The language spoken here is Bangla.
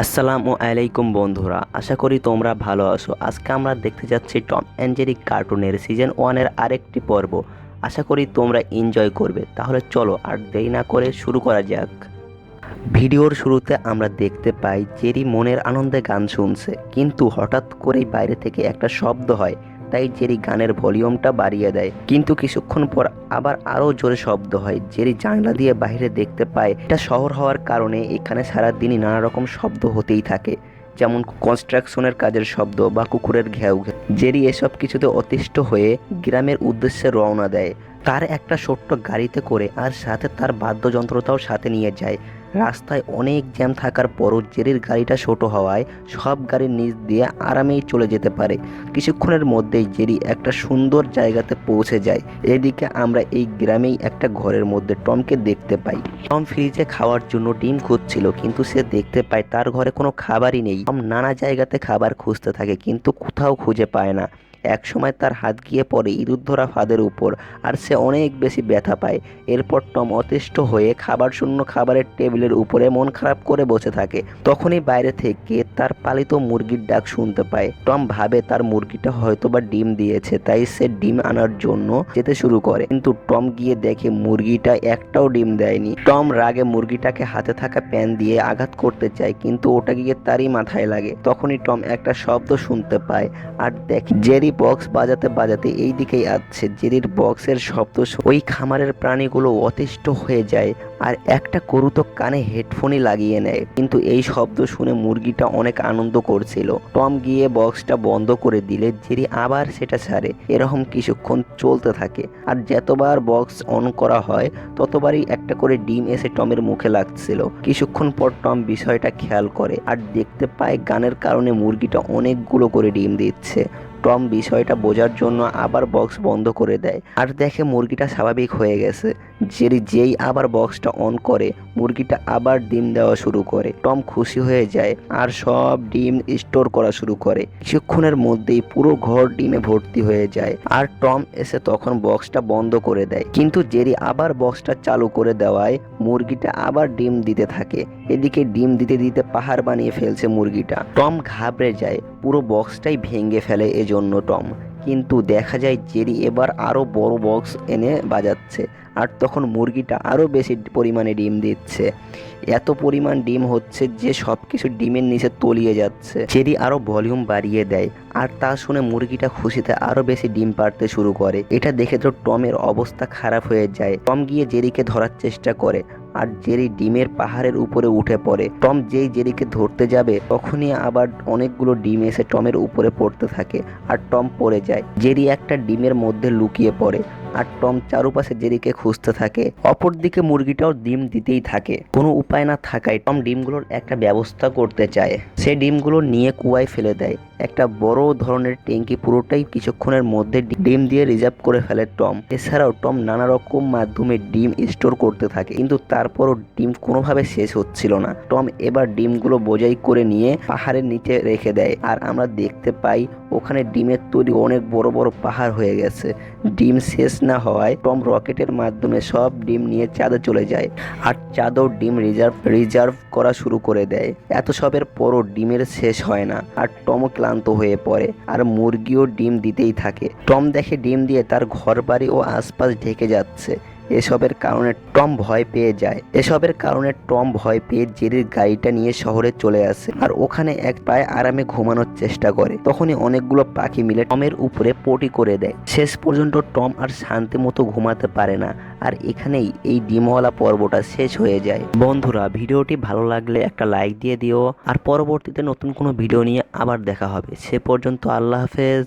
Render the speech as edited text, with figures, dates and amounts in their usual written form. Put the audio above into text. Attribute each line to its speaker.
Speaker 1: আসসালামু আলাইকুম বন্ধুরা, আশা করি তোমরা ভালো আছো। আজকে আমরা দেখতে যাচ্ছি টম অ্যান্ড জেরি কার্টুনের সিজন 1-এর আরেকটি পর্ব। আশা করি তোমরা এনজয় করবে। তাহলে চলো আর দেরি না করে শুরু করা যাক। ভিডিওর শুরুতে আমরা দেখতে পাই জেরি মনের আনন্দে গান শুনছে, কিন্তু হঠাৎ করেই বাইরে থেকে একটা শব্দ হয়। তাই জেরি গানের ভলিউমটা বাড়িয়ে দেয়, কিন্তু কিছুক্ষণ পর আবার আরও জোরে শব্দ হয়। জেরি জানলা দিয়ে বাইরে দেখতে পায় এটা শহর হওয়ার কারণে এখানে সারাদিনই নানা রকম শব্দ হতেই থাকে, যেমন কনস্ট্রাকশনের কাজের শব্দ বা কুকুরের ঘ্যাউ ঘ্যাউ। জেরি এসব কিছুতে অতিষ্ঠ হয়ে গ্রামের উদ্দেশ্যে রওনা দেয় তার একটা ছোট্ট গাড়িতে করে, আর সাথে তার বাদ্যযন্ত্রটাও সাথে নিয়ে যায়। রাস্তায় অনেক জ্যাম থাকার পরও জেরির গাড়িটা ছোট হওয়ায় সব গাড়ির নিচ দিয়ে আরামেই চলে যেতে পারে। কিছুক্ষণের মধ্যেই জেরি একটা সুন্দর জায়গাতে পৌঁছে যায়। এদিকে আমরা এই গ্রামেই একটা ঘরের মধ্যে টমকে দেখতে পাই। টম ফ্রিজে খাওয়ার জন্য ডিম খুঁজছিল, কিন্তু সে দেখতে পায় তার ঘরে কোনো খাবারই নেই। টম নানা জায়গাতে খাবার খুঁজতে থাকে, কিন্তু কোথাও খুঁজে পায় না। একসময় তার হাত গিয়ে পড়ে ইঁদুর ধরা ফাঁদের উপর, আর সে অনেক বেশি ব্যথা পায়। এরপর টম অতিষ্ঠ হয়ে খাবার শূন্য খাবারের টেবিলের উপরে মন খারাপ করে বসে থাকে। তখনই বাইরে থেকে তার পালিত মুরগির ডাক শুনতে পায়। টম ভাবে তার মুরগিটা হয়তোবা ডিম দিয়েছে, তাই সে ডিম আনার জন্য যেতে শুরু করে, কিন্তু টম গিয়ে দেখে মুরগিটা একটাও ডিম দেয়নি। টম রাগে মুরগিটাকে হাতে থাকা প্যান দিয়ে আঘাত করতে চায়, কিন্তু ওটা গিয়ে তারই মাথায় লাগে। তখনই টম একটা শব্দ শুনতে পায় আর দেখে জেরি বক্স বাজাতে বাজাতে এই দিকেই আসছে। জেরির বক্সের শব্দ ওই খামারের প্রাণীগুলো অতিষ্ঠ হয়ে যায়, আর একটা গরু তো কানে হেডফোনই লাগিয়ে নেয়। কিন্তু এই শব্দ শুনে মুরগিটা অনেক আনন্দ করছিল। টম গিয়ে বক্সটা বন্ধ করে দিলে জেরি আবার সেটা ছাড়ে। এরকম কিছুক্ষণ চলতে থাকে, আর যতবার বক্স অন করা হয় ততবারই একটা করে ডিম এসে টমের মুখে লাগছিল। কিছুক্ষণ পর টম বিষয়টা খেয়াল করে আর দেখতে পায় গানের কারণে মুরগিটা অনেকগুলো করে ডিম দিচ্ছে। টম বিষয়টা বোঝার জন্য আবার বক্স বন্ধ করে দেয়, আর দেখে মুরগিটা স্বাভাবিক হয়ে গেছে। জেরি যেই আবার বক্সটা অন করে মুরগিটা আবার ডিম দেওয়া শুরু করে। টম খুশি হয়ে যায় আর সব ডিম স্টোর করা শুরু করে। কিছুক্ষণের মধ্যেই পুরো ঘর ডিমে ভর্তি হয়ে যায়, আর টম এসে তখন বক্সটা বন্ধ করে দেয়। কিন্তু জেরি আবার বক্সটা চালু করে দেওয়ায় মুরগিটা আবার ডিম দিতে থাকে। এদিকে ডিম দিতে দিতে পাহাড় বানিয়ে ফেলছে মুরগিটা। টম ঘাবড়ে যায়, পুরো বক্সটাই ভেঙে ফেলে এজন্য টম। কিন্তু দেখা যায় জেরি এবার আরও বড় বক্স এনে বাজাচ্ছে, আর তখন মুরগিটা আরও বেশি পরিমাণে ডিম দিচ্ছে। এত পরিমাণ ডিম হচ্ছে যে সব কিছু ডিমের নিচে তলিয়ে যাচ্ছে। জেরি আরও ভলিউম বাড়িয়ে দেয়, আর তা শুনে মুরগিটা খুশিতে আরও বেশি ডিম পাড়তে শুরু করে। এটা দেখে তো টমের অবস্থা খারাপ হয়ে যায়। টম গিয়ে জেরিকে ধরার চেষ্টা করে, আর জেরি ডিমের পাহাড়ের উপরে উঠে পড়ে। টম যেই জেরিকে ধরতে যাবে তখনই আবার অনেকগুলো ডিম এসে টমের উপরে পড়তে থাকে, আর টম পড়ে যায়। জেরি একটা ডিমের মধ্যে লুকিয়ে পড়ে, আর টম চারপাশে জেরিকে খুঁজতে থাকে। অপরদিকে মুরগিটাও ডিম দিতেই থাকে। কোনো উপায় না থাকায় টম ডিমগুলোর একটা ব্যবস্থা করতে চায়। সে ডিমগুলো নিয়ে কুয়ায় ফেলে দেয়। একটা বড় ধরনের ট্যাঙ্কি পুরোটাই কিছুক্ষণের মধ্যে ডিম দিয়ে রিজার্ভ করে ফেলে টম। এছাড়াও টম নানা রকম মাধ্যমে ডিম স্টোর করতে থাকে, কিন্তু তারপরও ডিম কোনোভাবে শেষ হচ্ছিল না। টম এবার ডিমগুলো বোঝাই করে নিয়ে পাহাড়ের নিচে রেখে দেয়, আর আমরা দেখতে পাই ওখানে ডিমের তৈরি অনেক বড় বড় পাহাড় হয়ে গেছে। ডিম শেষ না হওয়ায় টম রকেটের মাধ্যমে সব ডিম নিয়ে চাঁদে চলে যায়, আর চাঁদেও ডিম রিজার্ভ করা শুরু করে দেয়। এত সবের পরও ডিমের শেষ হয় না, আর টমও ক্লান্ত হয়ে পড়ে, আর মুরগিও ডিম দিতেই থাকে। টম দেখে ডিম দিয়ে তার ঘর বাড়ি ও আশপাশ ঢেকে যাচ্ছে। এসবের কারণে টম ভয় পেয়ে জেরির গাড়িটা নিয়ে শহরে চলে আসে, আর ওখানে এক পায়ে আরামে ঘুমানোর চেষ্টা করে। তখনই অনেকগুলো পাখি মিলে টমের উপরে পটি করে দেয়। শেষ পর্যন্ত টম আর শান্তি মতো ঘুমাতে পারে না, আর এখানেই এই ডিমওয়ালা পর্বটা শেষ হয়ে যায়। বন্ধুরা, ভিডিওটি ভালো লাগলে একটা লাইক দিয়ে দিও, আর পরবর্তীতে নতুন কোনো ভিডিও নিয়ে আবার দেখা হবে। সে পর্যন্ত আল্লাহ হাফেজ।